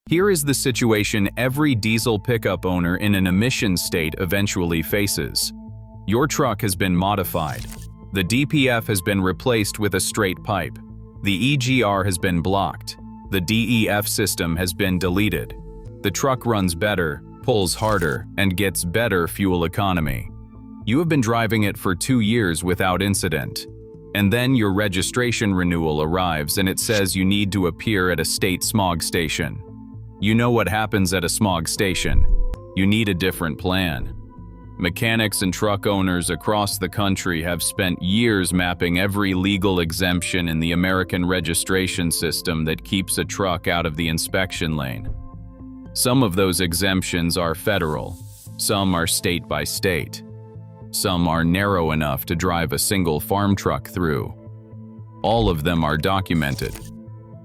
Here is the situation every diesel pickup owner in an emission state eventually faces. Your truck has been modified. The DPF has been replaced with a straight pipe. The EGR has been blocked. The DEF system has been deleted. The truck runs better, pulls harder, and gets better fuel economy. You have been driving it for 2 years without incident. And then your registration renewal arrives and it says you need to appear at a state smog station. You know what happens at a smog station. You need a different plan. Mechanics and truck owners across the country have spent years mapping every legal exemption in the American registration system that keeps a truck out of the inspection lane. Some of those exemptions are federal, some are state by state. Some are narrow enough to drive a single farm truck through. All of them are documented.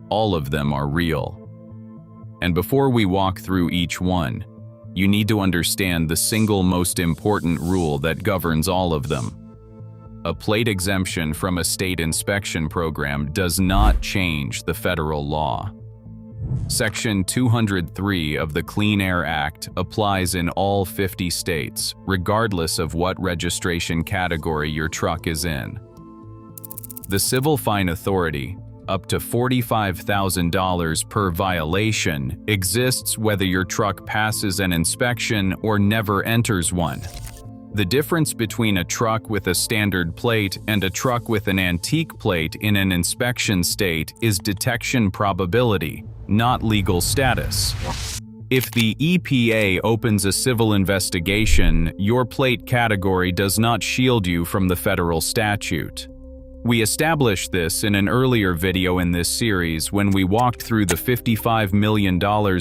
All of them are real. And before we walk through each one, you need to understand the single most important rule that governs all of them. A plate exemption from a state inspection program does not change the federal law. Section 203 of the Clean Air Act applies in all 50 states, regardless of what registration category your truck is in. The civil fine authority, up to $45,000 per violation, exists whether your truck passes an inspection or never enters one. The difference between a truck with a standard plate and a truck with an antique plate in an inspection state is detection probability, not legal status. If the EPA opens a civil investigation, your plate category does not shield you from the federal statute. We established this in an earlier video in this series when we walked through the $55 million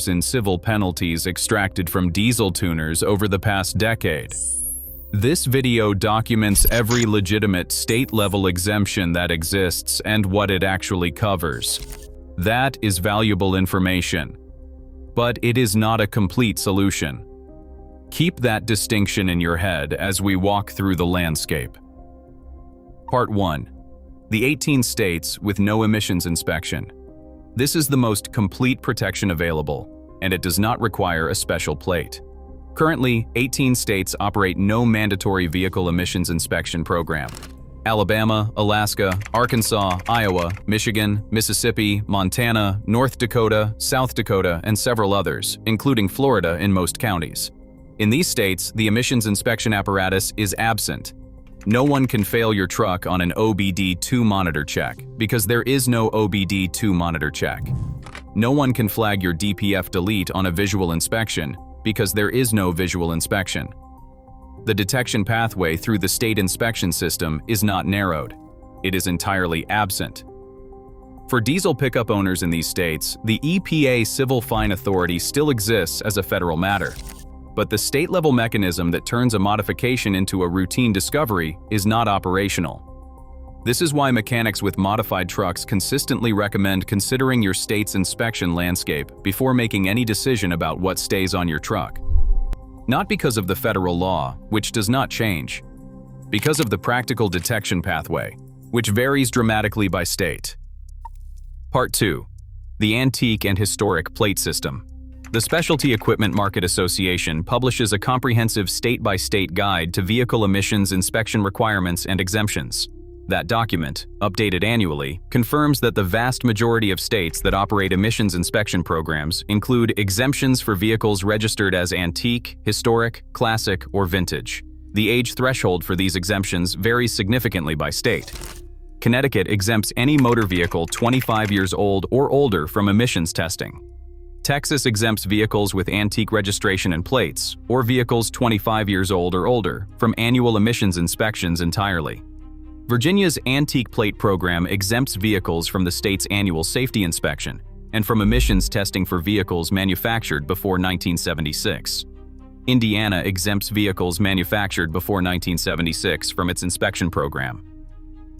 in civil penalties extracted from diesel tuners over the past decade. This video documents every legitimate state-level exemption that exists and what it actually covers. That is valuable information, but it is not a complete solution. Keep that distinction in your head as we walk through the landscape. Part 1. The 18 states with no emissions inspection. This is the most complete protection available, and it does not require a special plate. Currently, 18 states operate no mandatory vehicle emissions inspection program. Alabama, Alaska, Arkansas, Iowa, Michigan, Mississippi, Montana, North Dakota, South Dakota, and several others, including Florida in most counties. In these states, the emissions inspection apparatus is absent. No one can fail your truck on an OBD2 monitor check because there is no OBD2 monitor check. No one can flag your DPF delete on a visual inspection because there is no visual inspection. The detection pathway through the state inspection system is not narrowed. It is entirely absent. For diesel pickup owners in these states, the EPA civil fine authority still exists as a federal matter. But the state-level mechanism that turns a modification into a routine discovery is not operational. This is why mechanics with modified trucks consistently recommend considering your state's inspection landscape before making any decision about what stays on your truck. Not because of the federal law, which does not change, because of the practical detection pathway, which varies dramatically by state. Part 2. The Antique and Historic Plate System. The Specialty Equipment Market Association publishes a comprehensive state-by-state guide to vehicle emissions inspection requirements and exemptions. That document, updated annually, confirms that the vast majority of states that operate emissions inspection programs include exemptions for vehicles registered as antique, historic, classic, or vintage. The age threshold for these exemptions varies significantly by state. Connecticut exempts any motor vehicle 25 years old or older from emissions testing. Texas exempts vehicles with antique registration and plates, or vehicles 25 years old or older, from annual emissions inspections entirely. Virginia's antique plate program exempts vehicles from the state's annual safety inspection and from emissions testing for vehicles manufactured before 1976. Indiana exempts vehicles manufactured before 1976 from its inspection program.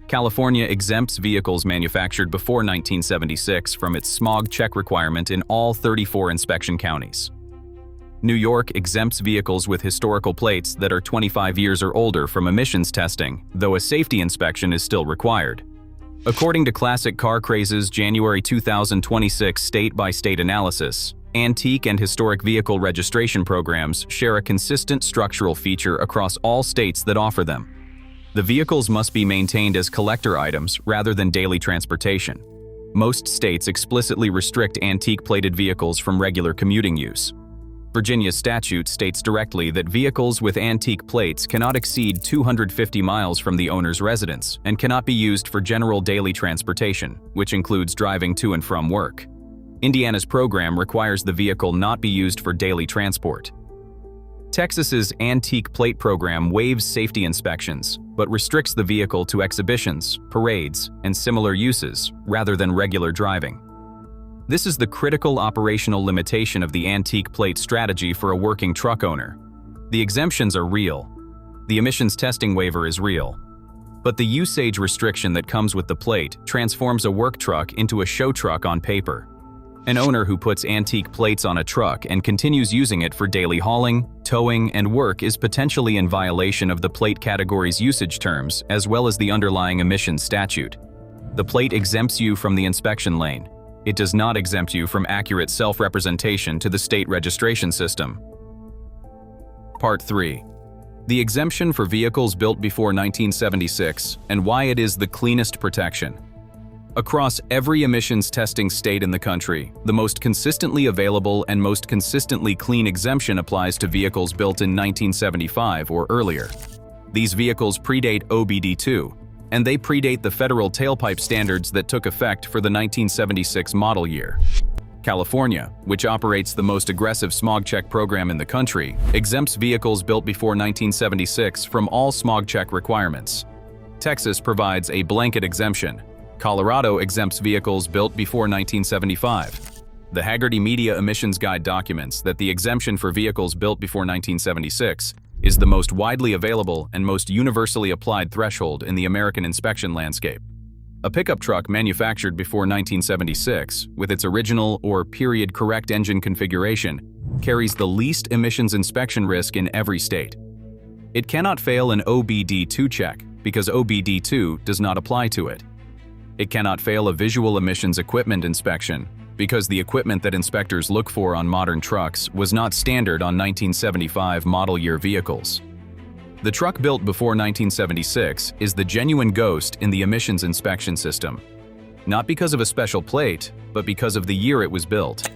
California exempts vehicles manufactured before 1976 from its smog check requirement in all 34 inspection counties. New York exempts vehicles with historical plates that are 25 years or older from emissions testing, though a safety inspection is still required. According to Classic Car Craze's January 2026 state-by-state analysis, Antique and historic vehicle registration programs share a consistent structural feature across all states that offer them. The vehicles must be maintained as collector items rather than daily transportation. Most states explicitly restrict antique-plated vehicles from regular commuting use. Virginia's statute states directly that vehicles with antique plates cannot exceed 250 miles from the owner's residence and cannot be used for general daily transportation, which includes driving to and from work. Indiana's program requires the vehicle not be used for daily transport. Texas's antique plate program waives safety inspections, but restricts the vehicle to exhibitions, parades, and similar uses, rather than regular driving. This is the critical operational limitation of the antique plate strategy for a working truck owner. The exemptions are real. The emissions testing waiver is real. But the usage restriction that comes with the plate transforms a work truck into a show truck on paper. An owner who puts antique plates on a truck and continues using it for daily hauling, towing, and work is potentially in violation of the plate category's usage terms as well as the underlying emissions statute. The plate exempts you from the inspection lane. It does not exempt you from accurate self-representation to the state registration system. Part 3. The exemption for vehicles built before 1976 and why it is the cleanest protection. Across every emissions testing state in the country, the most consistently available and most consistently clean exemption applies to vehicles built in 1975 or earlier. These vehicles predate OBD2, and they predate the federal tailpipe standards that took effect for the 1976 model year. California, which operates the most aggressive smog check program in the country, exempts vehicles built before 1976 from all smog check requirements. Texas provides a blanket exemption. Colorado exempts vehicles built before 1975. The Hagerty Media Emissions Guide documents that the exemption for vehicles built before 1976 is the most widely available and most universally applied threshold in the American inspection landscape. A pickup truck manufactured before 1976, with its original or period-correct engine configuration, carries the least emissions inspection risk in every state. It cannot fail an OBD2 check because OBD2 does not apply to it. It cannot fail a visual emissions equipment inspection because the equipment that inspectors look for on modern trucks was not standard on 1975 model year vehicles. The truck built before 1976 is the genuine ghost in the emissions inspection system, not because of a special plate, but because of the year it was built.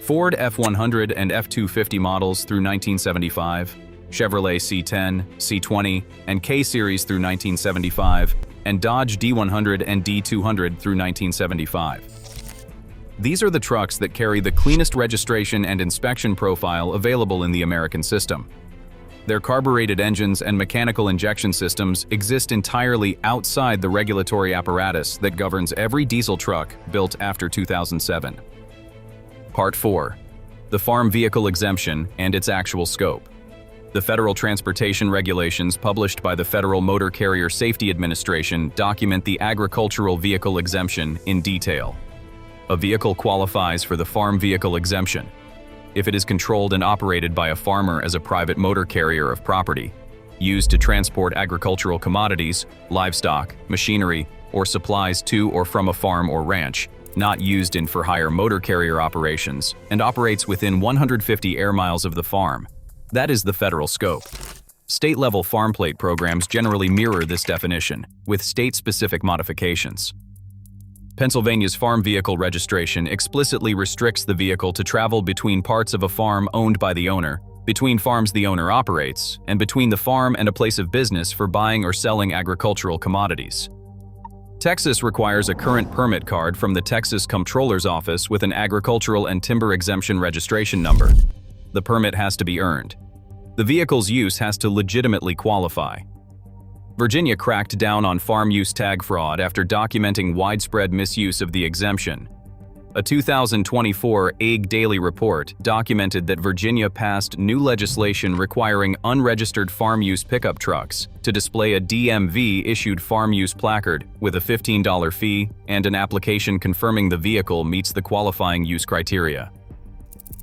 Ford F-100 and F-250 models through 1975, Chevrolet C10, C20, and K-Series through 1975, and Dodge D100 and D200 through 1975. These are the trucks that carry the cleanest registration and inspection profile available in the American system. Their carbureted engines and mechanical injection systems exist entirely outside the regulatory apparatus that governs every diesel truck built after 2007. Part 4. The Farm Vehicle Exemption and its actual scope. The federal transportation regulations published by the Federal Motor Carrier Safety Administration document the agricultural vehicle exemption in detail. A vehicle qualifies for the farm vehicle exemption if it is controlled and operated by a farmer as a private motor carrier of property, used to transport agricultural commodities, livestock, machinery, or supplies to or from a farm or ranch, not used in for-hire motor carrier operations, and operates within 150 air miles of the farm. That is the federal scope. State-level farm plate programs generally mirror this definition, with state-specific modifications. Pennsylvania's farm vehicle registration explicitly restricts the vehicle to travel between parts of a farm owned by the owner, between farms the owner operates, and between the farm and a place of business for buying or selling agricultural commodities. Texas requires a current permit card from the Texas Comptroller's Office with an agricultural and timber exemption registration number. The permit has to be earned. The vehicle's use has to legitimately qualify. Virginia cracked down on farm use tag fraud after documenting widespread misuse of the exemption. A 2024 AG Daily report documented that Virginia passed new legislation requiring unregistered farm use pickup trucks to display a DMV-issued farm use placard with a $15 fee and an application confirming the vehicle meets the qualifying use criteria.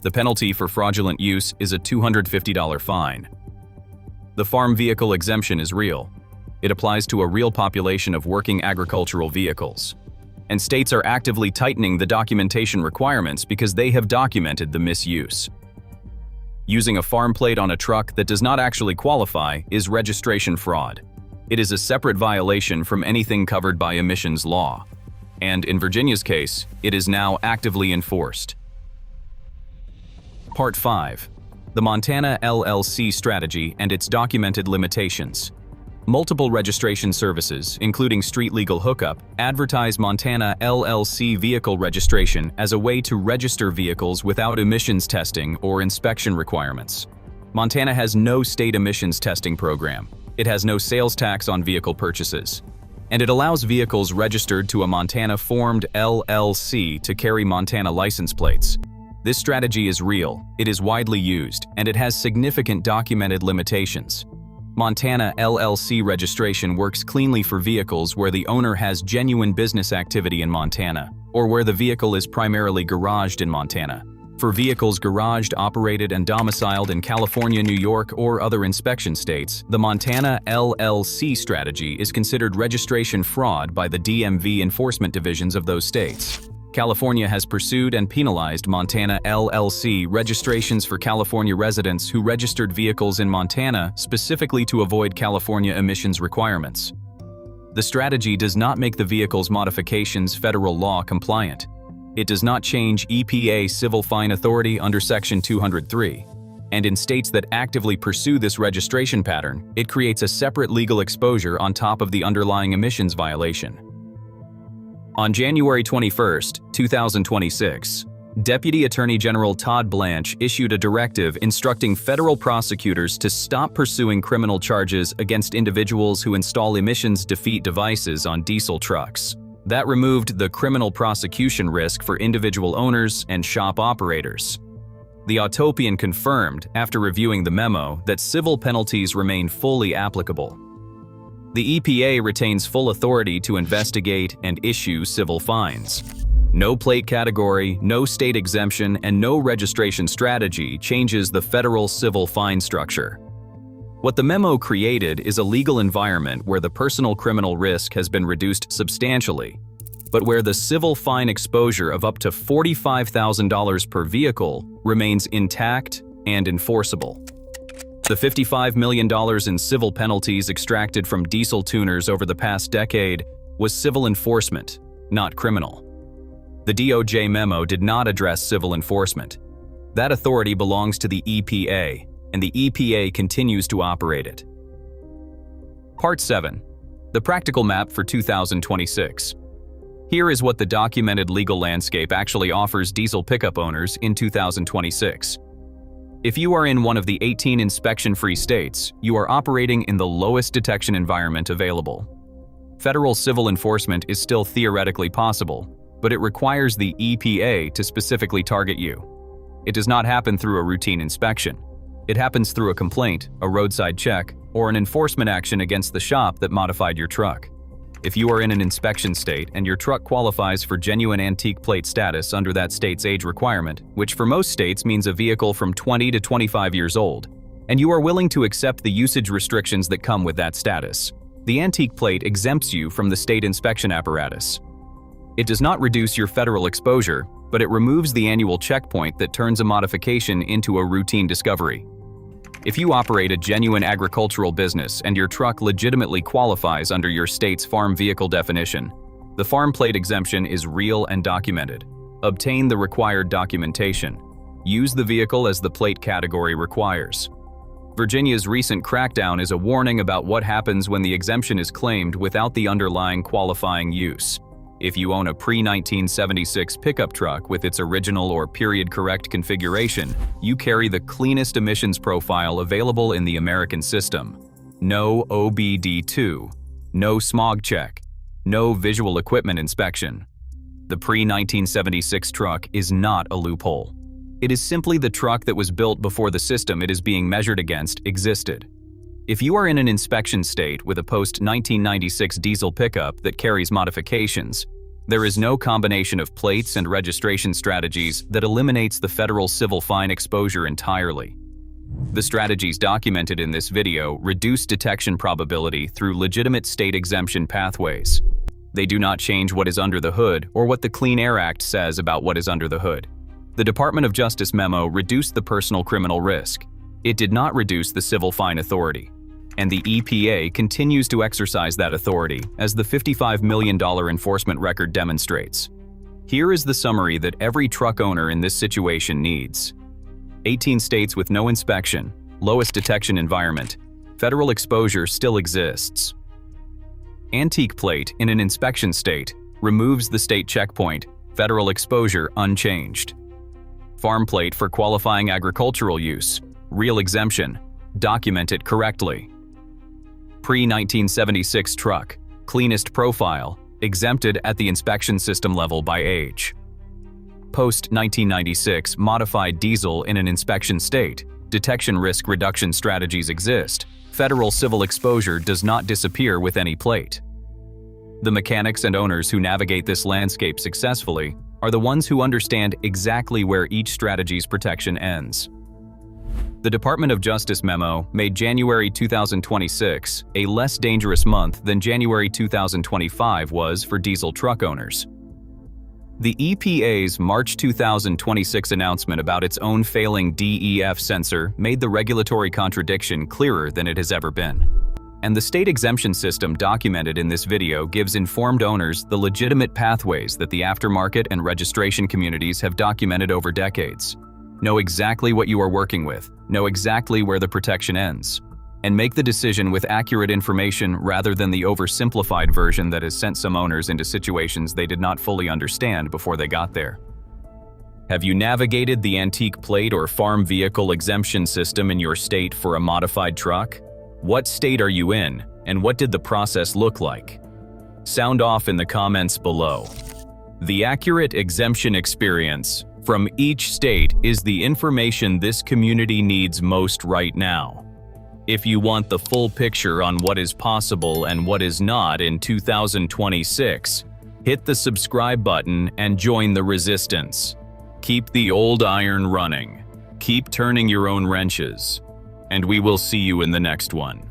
The penalty for fraudulent use is a $250 fine. The farm vehicle exemption is real. It applies to a real population of working agricultural vehicles. and states are actively tightening the documentation requirements because they have documented the misuse. Using a farm plate on a truck that does not actually qualify is registration fraud. It is a separate violation from anything covered by emissions law. And in Virginia's case, it is now actively enforced. Part 5. The Montana LLC strategy and its documented limitations. Multiple registration services, including Street Legal Hookup, advertise Montana LLC vehicle registration as a way to register vehicles without emissions testing or inspection requirements. Montana has no state emissions testing program. It has no sales tax on vehicle purchases. And it allows vehicles registered to a Montana-formed LLC to carry Montana license plates. This strategy is real, it is widely used, and it has significant documented limitations. Montana LLC registration works cleanly for vehicles where the owner has genuine business activity in Montana, or where the vehicle is primarily garaged in Montana. For vehicles garaged, operated, and domiciled in California, New York, or other inspection states, the Montana LLC strategy is considered registration fraud by the DMV enforcement divisions of those states. California has pursued and penalized Montana LLC registrations for California residents who registered vehicles in Montana specifically to avoid California emissions requirements. The strategy does not make the vehicle's modifications federal law compliant. It does not change EPA civil fine authority under Section 203. And in states that actively pursue this registration pattern, it creates a separate legal exposure on top of the underlying emissions violation. On January 21, 2026, Deputy Attorney General Todd Blanche issued a directive instructing federal prosecutors to stop pursuing criminal charges against individuals who install emissions defeat devices on diesel trucks. That removed the criminal prosecution risk for individual owners and shop operators. The Autopian confirmed, after reviewing the memo, that civil penalties remain fully applicable. The EPA retains full authority to investigate and issue civil fines. No plate category, no state exemption, and no registration strategy changes the federal civil fine structure. What the memo created is a legal environment where the personal criminal risk has been reduced substantially, but where the civil fine exposure of up to $45,000 per vehicle remains intact and enforceable. The $55 million in civil penalties extracted from diesel tuners over the past decade was civil enforcement, not criminal. The DOJ memo did not address civil enforcement. That authority belongs to the EPA, and the EPA continues to operate it. Part 7. The Practical Map for 2026. Here is what the documented legal landscape actually offers diesel pickup owners in 2026. If you are in one of the 18 inspection-free states, you are operating in the lowest detection environment available. Federal civil enforcement is still theoretically possible, but it requires the EPA to specifically target you. It does not happen through a routine inspection. It happens through a complaint, a roadside check, or an enforcement action against the shop that modified your truck. If you are in an inspection state and your truck qualifies for genuine antique plate status under that state's age requirement, which for most states means a vehicle from 20 to 25 years old, and you are willing to accept the usage restrictions that come with that status, the antique plate exempts you from the state inspection apparatus. It does not reduce your federal exposure, but it removes the annual checkpoint that turns a modification into a routine discovery. If you operate a genuine agricultural business and your truck legitimately qualifies under your state's farm vehicle definition, the farm plate exemption is real and documented. Obtain the required documentation. Use the vehicle as the plate category requires. Virginia's recent crackdown is a warning about what happens when the exemption is claimed without the underlying qualifying use. If you own a pre-1976 pickup truck with its original or period-correct configuration, you carry the cleanest emissions profile available in the American system. No OBD2, no smog check, no visual equipment inspection. The pre-1976 truck is not a loophole. It is simply the truck that was built before the system it is being measured against existed. If you are in an inspection state with a post-1996 diesel pickup that carries modifications, there is no combination of plates and registration strategies that eliminates the federal civil fine exposure entirely. The strategies documented in this video reduce detection probability through legitimate state exemption pathways. They do not change what is under the hood or what the Clean Air Act says about what is under the hood. The Department of Justice memo reduced the personal criminal risk. It did not reduce the civil fine authority. And the EPA continues to exercise that authority, as the $55 million enforcement record demonstrates. Here is the summary that every truck owner in this situation needs. 18 states with no inspection, lowest detection environment. Federal exposure still exists. Antique plate in an inspection state removes the state checkpoint, federal exposure unchanged. Farm plate for qualifying agricultural use, real exemption, document it correctly. Pre-1976 truck, cleanest profile, exempted at the inspection system level by age. Post-1996 modified diesel in an inspection state, detection risk reduction strategies exist. Federal civil exposure does not disappear with any plate. The mechanics and owners who navigate this landscape successfully are the ones who understand exactly where each strategy's protection ends. The Department of Justice memo made January 2026 a less dangerous month than January 2025 was for diesel truck owners. The EPA's March 2026 announcement about its own failing DEF sensor made the regulatory contradiction clearer than it has ever been. And the state exemption system documented in this video gives informed owners the legitimate pathways that the aftermarket and registration communities have documented over decades. Know exactly what you are working with, know exactly where the protection ends, and make the decision with accurate information rather than the oversimplified version that has sent some owners into situations they did not fully understand before they got there. Have you navigated the antique plate or farm vehicle exemption system in your state for a modified truck? What state are you in, and what did the process look like? Sound off in the comments below. The accurate exemption experience from each state is the information this community needs most right now. If you want the full picture on what is possible and what is not in 2026, hit the subscribe button and join the resistance. Keep the old iron running. Keep turning your own wrenches. And we will see you in the next one.